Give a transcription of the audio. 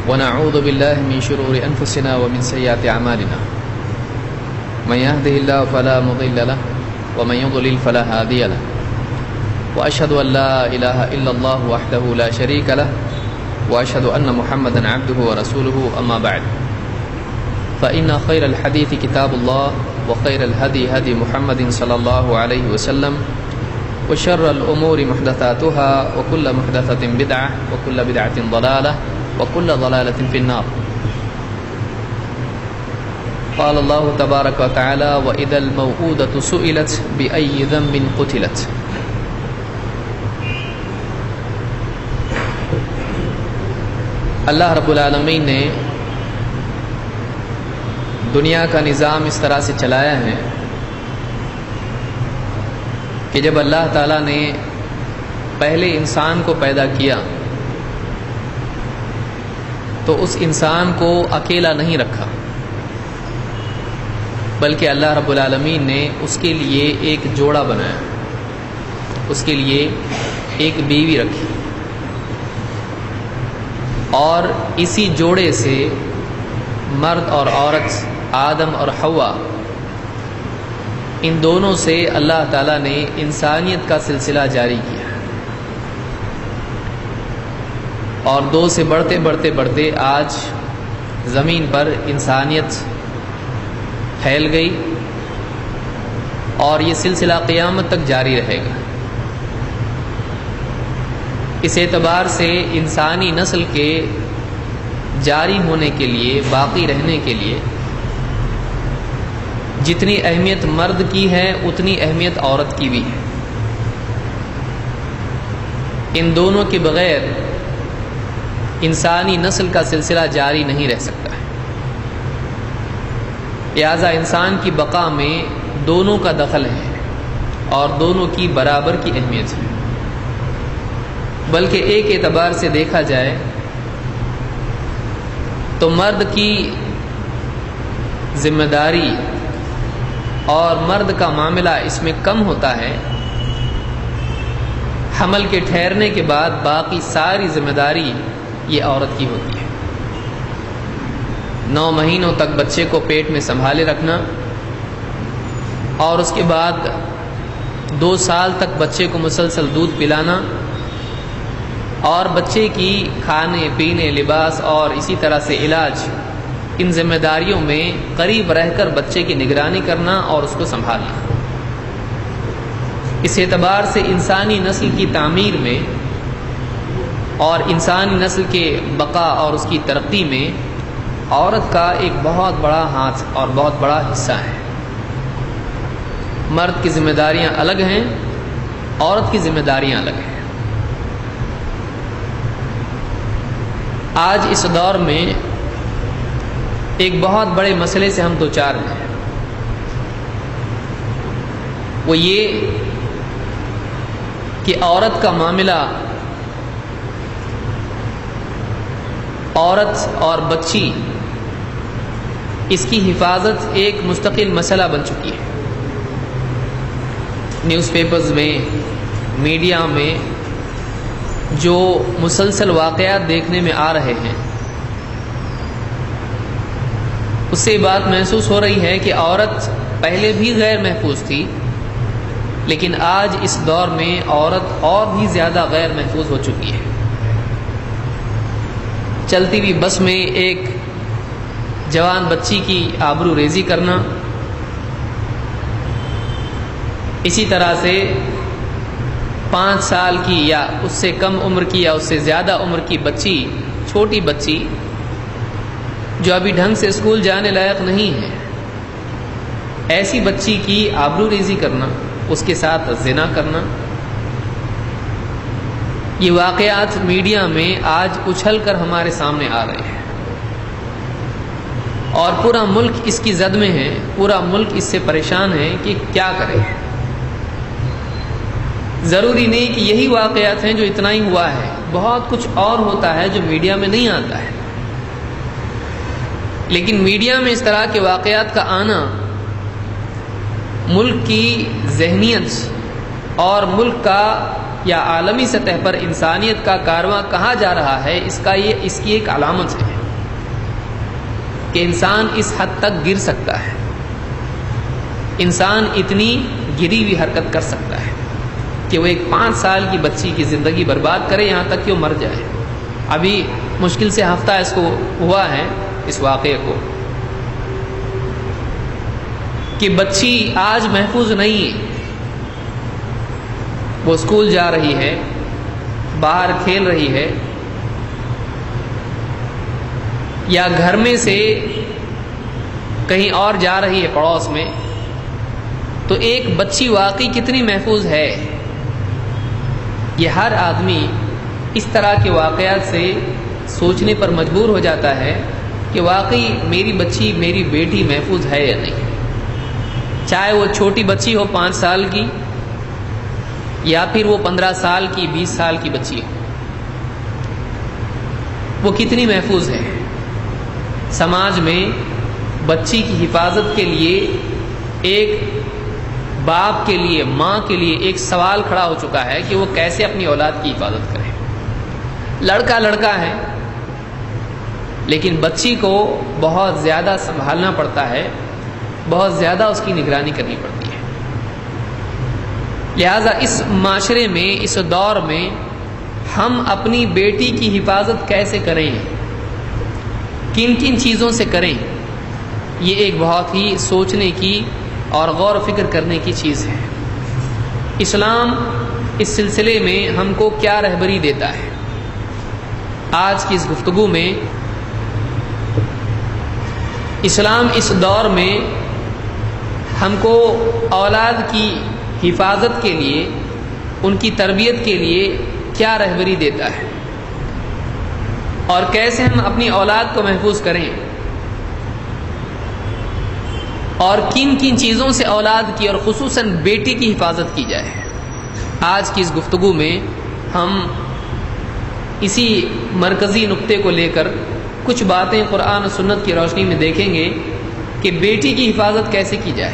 ونعوذ بالله من شرور أنفسنا ومن سيئات أعمالنا من يهده الله فلا مضل له ومن يضلل فلا هادي له وأشهد أن لا إله إلا الله وحده لا شريك له وأشهد أن محمدا عبده ورسوله أما بعد فإن خير الحديث كتاب الله وخير الهدي هدي محمد صلى الله عليه وسلم وشر الأمور محدثاتها وكل محدثة بدعة وكل بدعة ضلالة وكل ضلالة في النار. قال الله تبارك وتعالى وإذا الموءودة سئلت بأي ذنب قتلت. اللہ رب العالمین نے دنیا کا نظام اس طرح سے چلایا ہے کہ جب اللہ تعالیٰ نے پہلے انسان کو پیدا کیا تو اس انسان کو اکیلا نہیں رکھا، بلکہ اللہ رب العالمین نے اس کے لیے ایک جوڑا بنایا، اس کے لیے ایک بیوی رکھی، اور اسی جوڑے سے مرد اور عورت آدم اور حوا، ان دونوں سے اللہ تعالیٰ نے انسانیت کا سلسلہ جاری کیا، اور دو سے بڑھتے بڑھتے بڑھتے آج زمین پر انسانیت پھیل گئی، اور یہ سلسلہ قیامت تک جاری رہے گا۔ اس اعتبار سے انسانی نسل کے جاری ہونے کے لیے، باقی رہنے کے لیے جتنی اہمیت مرد کی ہے اتنی اہمیت عورت کی بھی ہے۔ ان دونوں کے بغیر انسانی نسل کا سلسلہ جاری نہیں رہ سکتا ہے، لہذا انسان کی بقا میں دونوں کا دخل ہے اور دونوں کی برابر کی اہمیت ہے۔ بلکہ ایک اعتبار سے دیکھا جائے تو مرد کی ذمہ داری اور مرد کا معاملہ اس میں کم ہوتا ہے، حمل کے ٹھہرنے کے بعد باقی ساری ذمہ داری یہ عورت کی ہوتی ہے۔ 9 مہینوں تک بچے کو پیٹ میں سنبھالے رکھنا، اور اس کے بعد 2 سال تک بچے کو مسلسل دودھ پلانا، اور بچے کی کھانے پینے، لباس اور اسی طرح سے علاج، ان ذمہ داریوں میں قریب رہ کر بچے کی نگرانی کرنا اور اس کو سنبھالنا۔ اس اعتبار سے انسانی نسل کی تعمیر میں اور انسانی نسل کے بقا اور اس کی ترقی میں عورت کا ایک بہت بڑا ہاتھ اور بہت بڑا حصہ ہے۔ مرد کی ذمہ داریاں الگ ہیں، عورت کی ذمہ داریاں الگ ہیں۔ آج اس دور میں ایک بہت بڑے مسئلے سے ہم دوچار ہیں، وہ یہ کہ عورت کا معاملہ، عورت اور بچی، اس کی حفاظت ایک مستقل مسئلہ بن چکی ہے۔ نیوز پیپرز میں، میڈیا میں جو مسلسل واقعات دیکھنے میں آ رہے ہیں، اس سے بات محسوس ہو رہی ہے کہ عورت پہلے بھی غیر محفوظ تھی، لیکن آج اس دور میں عورت اور بھی زیادہ غیر محفوظ ہو چکی ہے۔ چلتی ہوئی بس میں ایک جوان بچی کی آبرو ریزی کرنا، اسی طرح سے 5 سال کی یا اس سے کم عمر کی یا اس سے زیادہ عمر کی بچی، چھوٹی بچی جو ابھی ڈھنگ سے اسکول جانے لائق نہیں ہے، ایسی بچی کی آبرو ریزی کرنا، اس کے ساتھ زنا کرنا، یہ واقعات میڈیا میں آج اچھل کر ہمارے سامنے آ رہے ہیں، اور پورا ملک اس کی زد میں ہے، پورا ملک اس سے پریشان ہے کہ کیا کرے۔ ضروری نہیں کہ یہی واقعات ہیں جو اتنا ہی ہوا ہے، بہت کچھ اور ہوتا ہے جو میڈیا میں نہیں آتا ہے، لیکن میڈیا میں اس طرح کے واقعات کا آنا ملک کی ذہنیت اور ملک کا یا عالمی سطح پر انسانیت کا کارواں کہاں جا رہا ہے، اس کی ایک علامت ہے۔ کہ انسان اس حد تک گر سکتا ہے، انسان اتنی گری ہوئی حرکت کر سکتا ہے کہ وہ ایک 5 سال کی بچی کی زندگی برباد کرے، یہاں تک کہ وہ مر جائے۔ ابھی مشکل سے ہفتہ اس کو ہوا ہے اس واقعے کو، کہ بچی آج محفوظ نہیں ہے، وہ اسکول جا رہی ہے، باہر کھیل رہی ہے، یا گھر میں سے کہیں اور جا رہی ہے پڑوس میں، تو ایک بچی واقعی کتنی محفوظ ہے۔ یہ ہر آدمی اس طرح کے واقعات سے سوچنے پر مجبور ہو جاتا ہے کہ واقعی میری بچی، میری بیٹی محفوظ ہے یا نہیں، چاہے وہ چھوٹی بچی ہو 5 سال کی، یا پھر وہ 15 سال کی، 20 سال کی بچی ہو، وہ کتنی محفوظ ہے۔ سماج میں بچی کی حفاظت کے لیے ایک باپ کے لیے، ماں کے لیے ایک سوال کھڑا ہو چکا ہے کہ وہ کیسے اپنی اولاد کی حفاظت کرے۔ لڑکا لڑکا ہے، لیکن بچی کو بہت زیادہ سنبھالنا پڑتا ہے، بہت زیادہ اس کی نگرانی کرنی پڑتی ہے۔ لہذا اس معاشرے میں، اس دور میں ہم اپنی بیٹی کی حفاظت کیسے کریں، کن کن چیزوں سے کریں، یہ ایک بہت ہی سوچنے کی اور غور و فکر کرنے کی چیز ہے۔ اسلام اس سلسلے میں ہم کو کیا رہبری دیتا ہے؟ آج کی اس گفتگو میں اسلام اس دور میں ہم کو اولاد کی حفاظت کے لیے، ان کی تربیت کے لیے کیا رہبری دیتا ہے، اور کیسے ہم اپنی اولاد کو محفوظ کریں، اور کن کن چیزوں سے اولاد کی اور خصوصاً بیٹی کی حفاظت کی جائے۔ آج کی اس گفتگو میں ہم اسی مرکزی نقطے کو لے کر کچھ باتیں قرآن و سنت کی روشنی میں دیکھیں گے کہ بیٹی کی حفاظت کیسے کی جائے۔